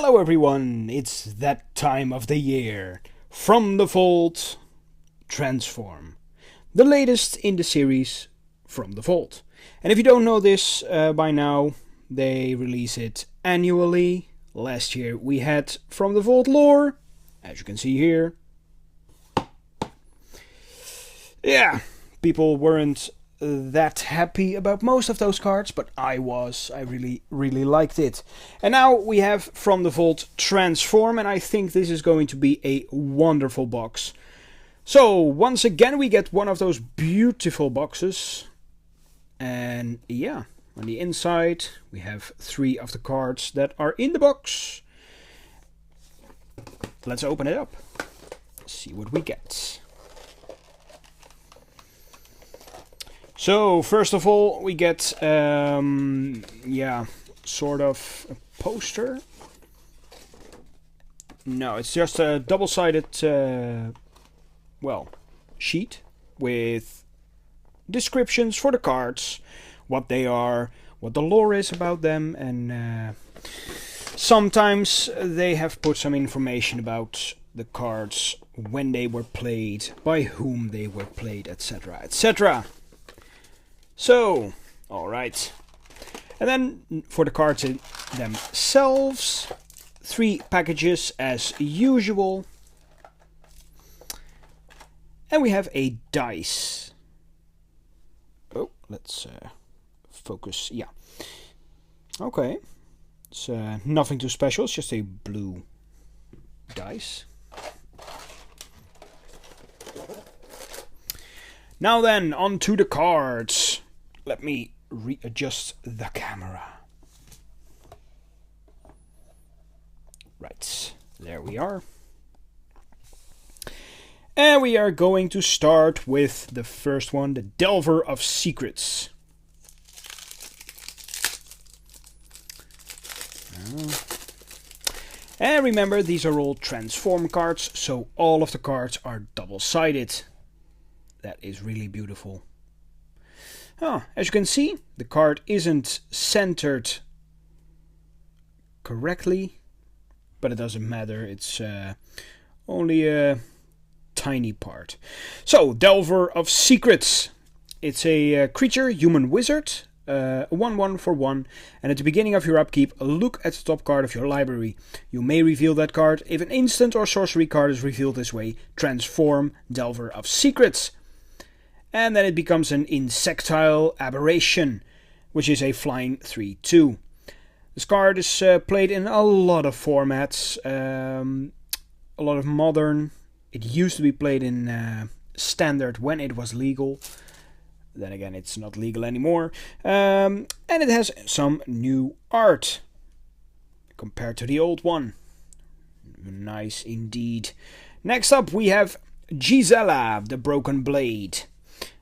Hello everyone, it's that time of the year. From the Vault, Transform. The latest in the series From the Vault. And if you don't know this by now, they release it annually. Last year we had From the Vault Lore, as you can see here. Yeah, people weren't that happy about most of those cards, but I was. I really liked it. And now we have From the Vault Transform, and I think this is going to be a wonderful box. So once again we get one of those beautiful boxes, and yeah, on the inside we have 3 of the cards that are in the box. Let's open it up, see what we get. So, first of all, we get, sort of a poster. No, it's just a double-sided, sheet with descriptions for the cards, what they are, what the lore is about them, and sometimes they have put some information about the cards, when they were played, by whom they were played, etc., etc. So, alright. And then for the cards themselves, 3 packages as usual. And we have a dice. Oh, let's focus. Yeah. Okay. It's nothing too special, it's just a blue dice. Now then, on to the cards. Let me readjust the camera. Right, there we are. And we are going to start with the first one, the Delvar of Secrets. And remember, these are all transform cards, so all of the cards are double-sided. That is really beautiful. As you can see, the card isn't centered correctly, but it doesn't matter. It's only a tiny part. So, Delvar of Secrets. It's a creature, human wizard, a 1/1 for 1, and at the beginning of your upkeep, look at the top card of your library. You may reveal that card. If an instant or sorcery card is revealed this way, transform Delvar of Secrets. And then it becomes an insectile aberration, which is a flying 3/2. This card is played in a lot of formats, a lot of modern. It used to be played in standard when it was legal. Then again, it's not legal anymore. And it has some new art compared to the old one. Nice indeed. Next up we have Gisela, the Broken Blade.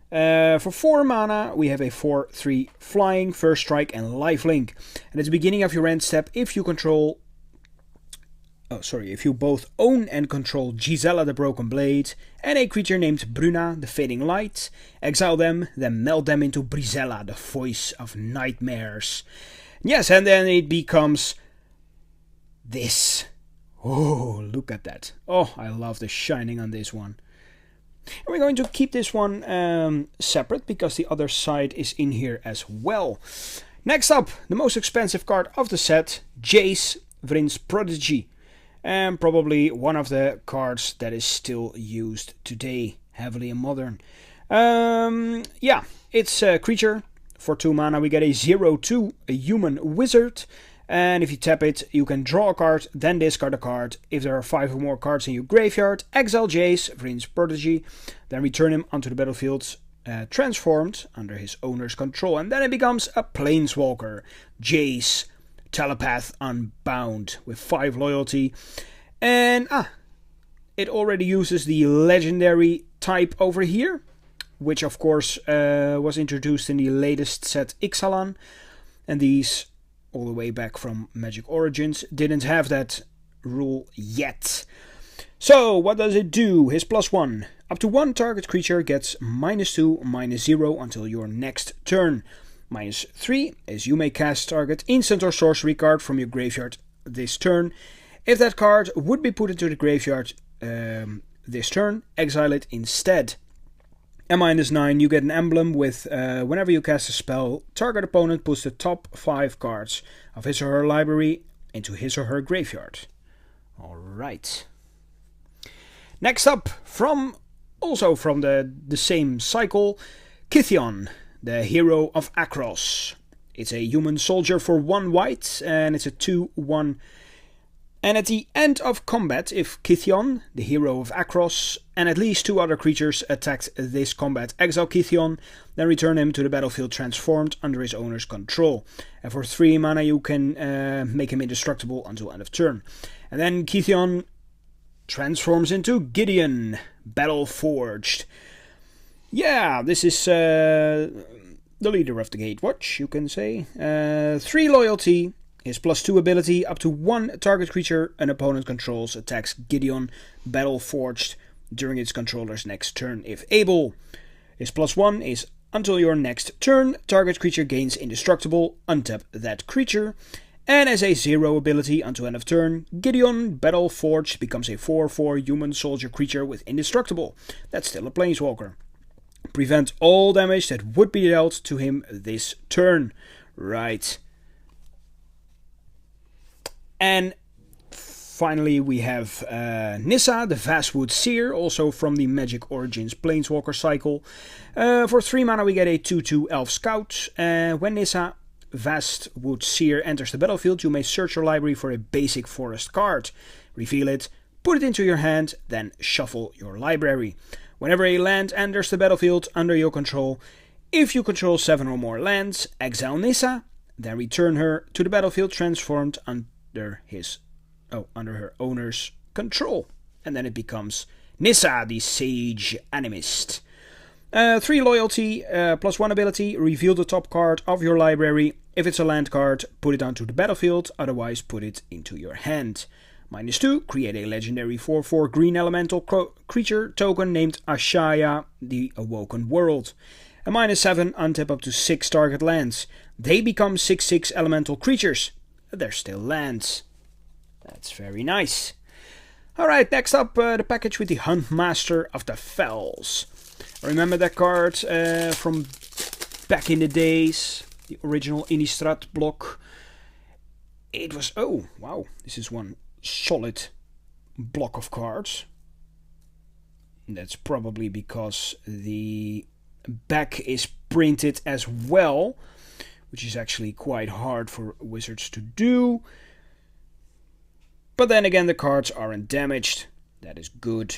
For 4 mana, we have a 4/3 flying, first strike, and lifelink. And at the beginning of your end step, if you both own and control Gisela the Broken Blade and a creature named Brenna the Fading Light, exile them, then meld them into Brisella, the Voice of Nightmares. Yes, and then it becomes this. Oh, look at that. Oh, I love the shining on this one. And we're going to keep this one separate because the other side is in here as well. Next up, the most expensive card of the set, Jace, Vryn's Prodigy. And probably one of the cards that is still used today, heavily in modern. It's a creature. For 2 mana we get a 0/2, a human wizard. And if you tap it, you can draw a card, then discard a card. If there are 5 or more cards in your graveyard, exile Jace, Vryn's Prodigy, then return him onto the battlefield transformed under his owner's control. And then it becomes a Planeswalker, Jace, Telepath Unbound, with 5 loyalty. And it already uses the legendary type over here, which of course was introduced in the latest set Ixalan. And these, all the way back from Magic Origins, didn't have that rule yet. So, what does it do? His +1. Up to 1 target creature gets -2, -0 until your next turn. -3 is you may cast target instant or sorcery card from your graveyard this turn. If that card would be put into the graveyard this turn, exile it instead. And -9, you get an emblem with whenever you cast a spell, target opponent puts the top 5 cards of his or her library into his or her graveyard. Alright. Next up, also from the same cycle, Kithion, the Hero of Akros. It's a human soldier for 1 white, and it's a 2/1. And at the end of combat, if Kithion, the Hero of Akros, and at least 2 other creatures attacked this combat, exile Kithion, then return him to the battlefield transformed under his owner's control. And for 3 mana you can make him indestructible until end of turn. And then Kithion transforms into Gideon, Battle Forged. Yeah, this is the leader of the Gatewatch, you can say. 3 loyalty. His +2 ability, up to 1 target creature an opponent controls attacks Gideon, Battle Forged, during its controller's next turn if able. His +1 is until your next turn, target creature gains indestructible, untap that creature. And as a 0 ability until end of turn, Gideon, Battle Forged becomes a 4/4 human soldier creature with indestructible. That's still a planeswalker. Prevent all damage that would be dealt to him this turn. Right. And finally we have Nyssa, the Vastwood Seer, also from the Magic Origins Planeswalker cycle. For 3 mana we get a 2/2 Elf Scout. When Nyssa, Vastwood Seer, enters the battlefield, you may search your library for a basic forest card. Reveal it, put it into your hand, then shuffle your library. Whenever a land enters the battlefield under your control, if you control 7 or more lands, exile Nyssa, then return her to the battlefield transformed under her owner's control. And then it becomes Nyssa, the Sage Animist. 3 loyalty, +1 ability, reveal the top card of your library. If it's a land card, put it onto the battlefield, otherwise put it into your hand. -2, create a legendary 4/4 green elemental creature token named Ashaya, the Awoken World. And -7, untap up to 6 target lands. They become 6/6 elemental creatures. They're still lands. That's very nice. Alright, next up the package with the Huntmaster of the Fells. Remember that card from back in the days? The original Innistrad block. It was, oh wow, this is one solid block of cards. That's probably because the back is printed as well, which is actually quite hard for wizards to do. But then again, the cards aren't damaged. That is good.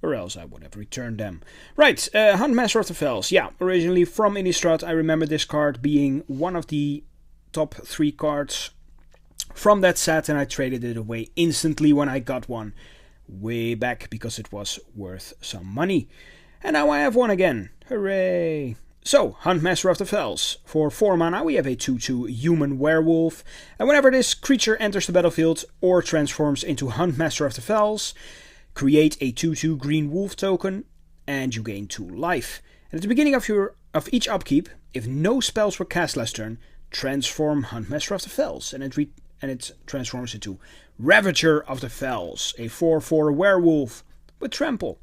Or else I would have returned them. Right, Huntmaster of the Fells. Yeah, originally from Innistrad. I remember this card being one of the top 3 cards from that set, and I traded it away instantly when I got one way back because it was worth some money. And now I have one again. Hooray! So, Huntmaster of the Fells. For 4 mana we have a 2/2 human werewolf, and whenever this creature enters the battlefield or transforms into Huntmaster of the Fells, create a 2/2 green wolf token and you gain 2 life. And at the beginning of each upkeep, if no spells were cast last turn, transform Huntmaster of the Fells, and it transforms into Ravager of the Fells, a 4/4 werewolf with trample.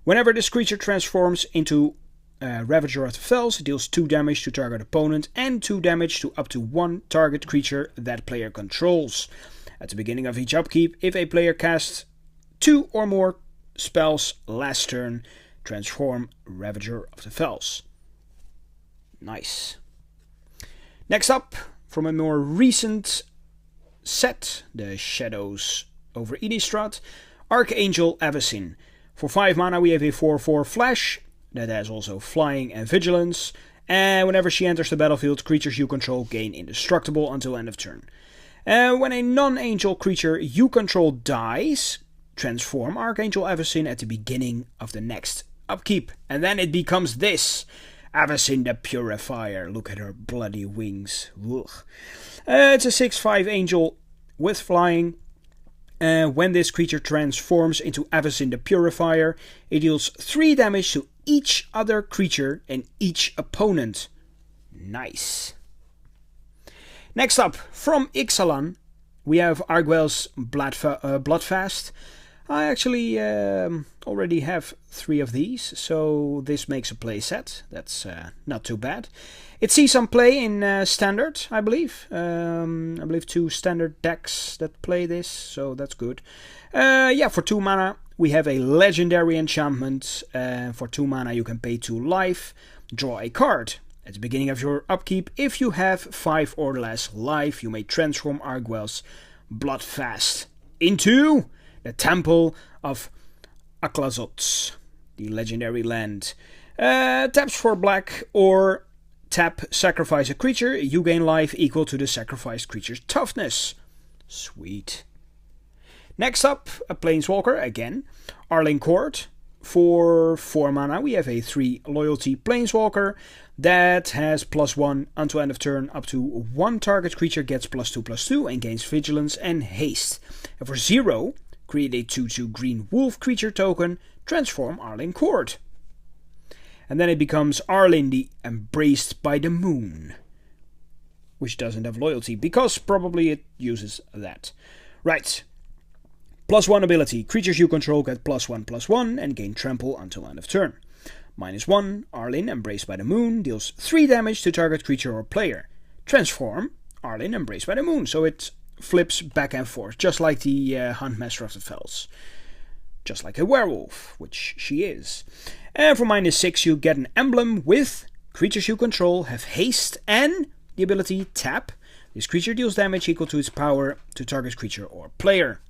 Whenever this creature transforms into Ravager of the Fells, it deals 2 damage to target opponent and 2 damage to up to 1 target creature that player controls. At the beginning of each upkeep, if a player casts 2 or more spells last turn, transform Ravager of the Fells. Nice. Next up, from a more recent set, the Shadows over Innistrad, Archangel Avacyn. For 5 mana we have a 4/4 flash that has also flying and vigilance, and whenever she enters the battlefield, creatures you control gain indestructible until end of turn. When a non-angel creature you control dies, transform Archangel Avacyn at the beginning of the next upkeep, and then it becomes this Avacyn the Purifier. Look at her bloody wings. It's a 6/5 angel with flying. When this creature transforms into Avacyn the Purifier, it deals 3 damage to each other creature and each opponent. Nice. Next up, from Ixalan, we have Arguel's Bloodfast. I actually already have 3 of these, so this makes a play set. That's not too bad. It sees some play in Standard, I believe. I believe 2 Standard decks that play this, so that's good. Yeah, for 2 mana, we have a Legendary Enchantment. For 2 mana, you can pay 2 life, draw a card. At the beginning of your upkeep, if you have 5 or less life, you may transform Arguel's Bloodfast into the Temple of Aklazots, the legendary land. Taps for black, or tap, sacrifice a creature. You gain life equal to the sacrificed creature's toughness. Sweet. Next up, a Planeswalker again. Arlene Court. For 4 mana, we have a 3 loyalty Planeswalker that has +1 until end of turn. Up to 1 target creature gets +2/+2 and gains vigilance and haste. And for 0, create a 2/2 green wolf creature token, transform Arlene Court. And then it becomes Arlene the Embraced by the Moon, which doesn't have loyalty, because probably it uses that. Right. +1 ability. Creatures you control get +1/+1 and gain trample until end of turn. -1, Arlene Embraced by the Moon deals 3 damage to target creature or player. Transform Arlene Embraced by the Moon. So it flips back and forth, just like the Huntmaster of the Fells. Just like a werewolf, which she is. And for -6, you get an emblem with creatures you control have haste and the ability tap. This creature deals damage equal to its power to target creature or player.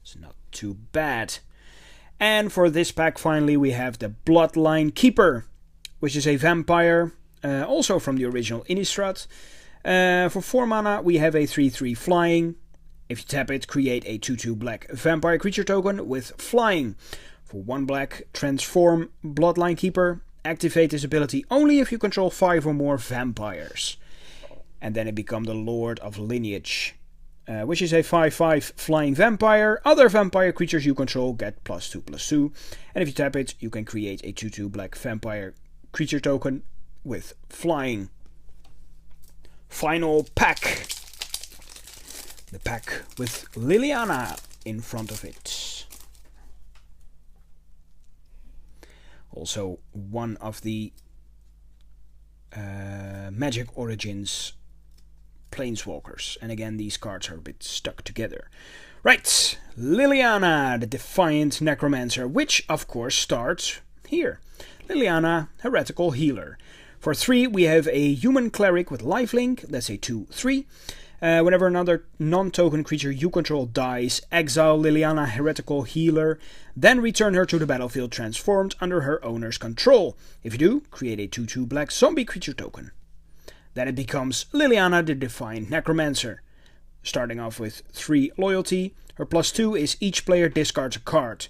It's not too bad. And for this pack, finally, we have the Bloodline Keeper, which is a vampire, also from the original Innistrad. For 4 mana, we have a 3/3 flying. If you tap it, create a 2/2 black vampire creature token with flying. For 1 black, transform Bloodline Keeper. Activate this ability only if you control 5 or more vampires. And then it becomes the Lord of Lineage, which is a 5/5 flying vampire. Other vampire creatures you control get +2/+2. And if you tap it, you can create a 2/2 black vampire creature token with flying. Final pack. The pack with Liliana in front of it. Also one of the Magic Origins Planeswalkers. And again, these cards are a bit stuck together. Right, Liliana, the Defiant Necromancer, which of course starts here. Liliana, Heretical Healer. For 3, we have a Human Cleric with lifelink. That's a 2/3. Whenever another non-token creature you control dies, exile Liliana, Heretical Healer, then return her to the battlefield transformed under her owner's control. If you do, create a 2/2 black zombie creature token. Then it becomes Liliana, the Defiant Necromancer. Starting off with 3 loyalty, her +2 is each player discards a card.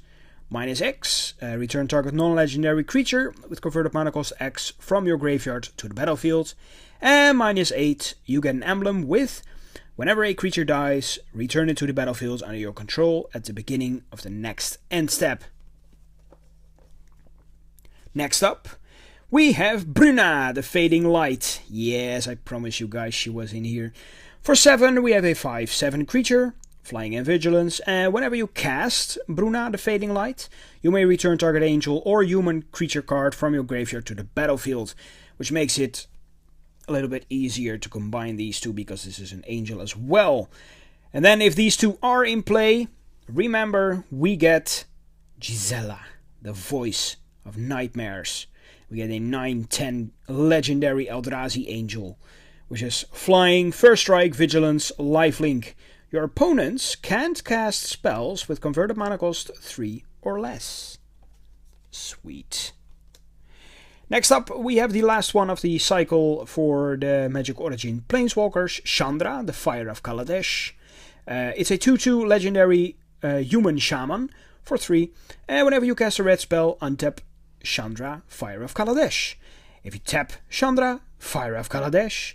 -X, return target non-legendary creature with converted mana cost X from your graveyard to the battlefield. And -8, you get an emblem with, whenever a creature dies, return it to the battlefield under your control at the beginning of the next end step. Next up, we have Brenna, the Fading Light. Yes, I promise you guys she was in here. For 7, we have a 5/7 creature, flying and vigilance, and whenever you cast Brenna, the Fading Light, you may return target angel or human creature card from your graveyard to the battlefield, which makes it a little bit easier to combine these two because this is an angel as well. And then if these two are in play, remember we get Gisela, the Voice of Nightmares. We get a 9/10 legendary Eldrazi angel, which is flying, first strike, vigilance, lifelink. Your opponents can't cast spells with converted mana cost 3 or less. Sweet. Next up, we have the last one of the cycle for the Magic Origin Planeswalkers, Chandra, the Fire of Kaladesh. It's a 2/2 legendary human shaman for 3. And whenever you cast a red spell, untap Chandra, Fire of Kaladesh. If you tap Chandra, Fire of Kaladesh,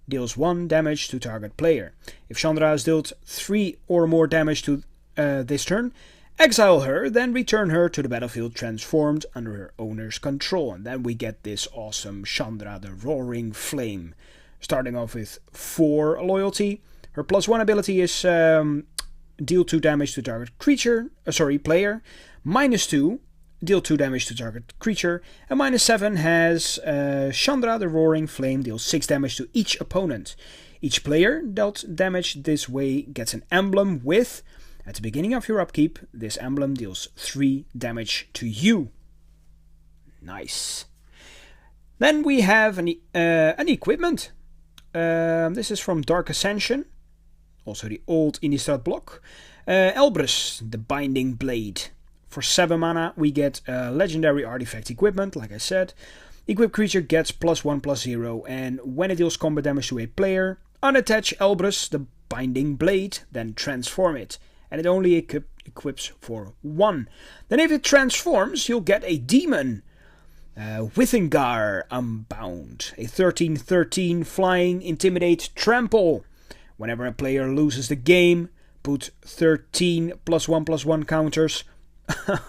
deals 1 damage to target player. If Chandra has dealt 3 or more damage to this turn, exile her, then return her to the battlefield transformed under her owner's control. And then we get this awesome Chandra, the Roaring Flame. Starting off with 4 loyalty, Her +1 ability is deal 2 damage to target creature, player. -2, deal 2 damage to target creature. And -7 has Chandra, the Roaring Flame, deals 6 damage to each opponent. Each player dealt damage this way gets an emblem with, at the beginning of your upkeep, this emblem deals 3 damage to you. Nice. Then we have an equipment. This is from Dark Ascension, also the old Innistrad block. Elbrus, the Binding Blade. For 7 mana, we get a legendary artifact equipment, like I said. Equipped creature gets +1/+0, and when it deals combat damage to a player, unattach Elbrus, the Binding Blade, then transform it. And it only equips for 1. Then if it transforms, you'll get a demon. Withengar Unbound. A 13/13 flying, intimidate, trample. Whenever a player loses the game, put 13 +1/+1 counters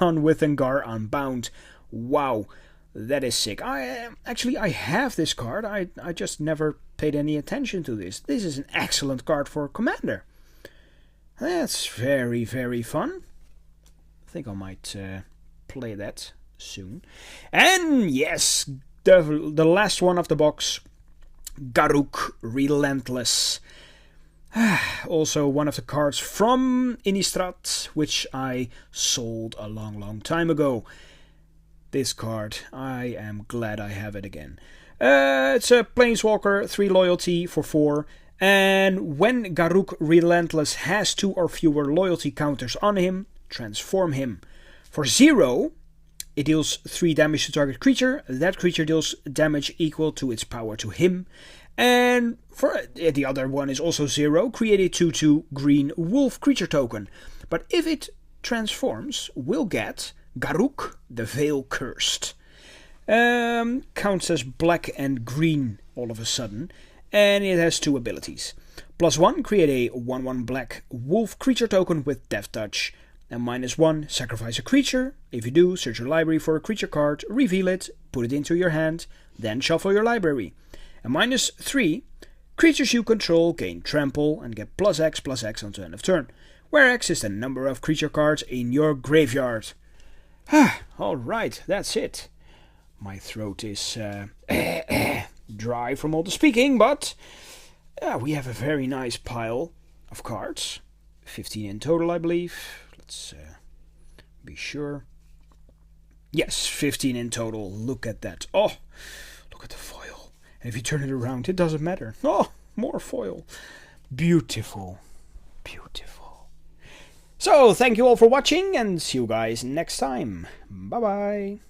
on Withengar Unbound. Wow, that is sick. I have this card. I just never paid any attention to this. This is an excellent card for Commander. That's very, very fun. I think I might play that soon. And yes, the last one of the box, Garruk Relentless. Also one of the cards from Innistrad, which I sold a long, long time ago. This card, I am glad I have it again. It's a Planeswalker, 3 loyalty for 4. And when Garruk Relentless has 2 or fewer loyalty counters on him, transform him. For 0, it deals 3 damage to target creature. That creature deals damage equal to its power to him. And for the other one is also 0. Create a 2/2 green wolf creature token. But if it transforms, we'll get Garruk, the Veil Cursed. Counts as black and green all of a sudden. And it has 2 abilities. +1, create a 1/1 black wolf creature token with Death Touch. And -1, sacrifice a creature. If you do, search your library for a creature card, reveal it, put it into your hand, then shuffle your library. And -3, creatures you control gain trample and get +X/+X until end of turn, where X is the number of creature cards in your graveyard. Alright, that's it. My throat is dry from all the speaking, but we have a very nice pile of cards. 15 in total, I believe. Let's be sure. Yes, 15 in total. Look at that. Oh, look at the foil. And if you turn it around, it doesn't matter. Oh, more foil. Beautiful. Beautiful. So, thank you all for watching, and see you guys next time. Bye-bye.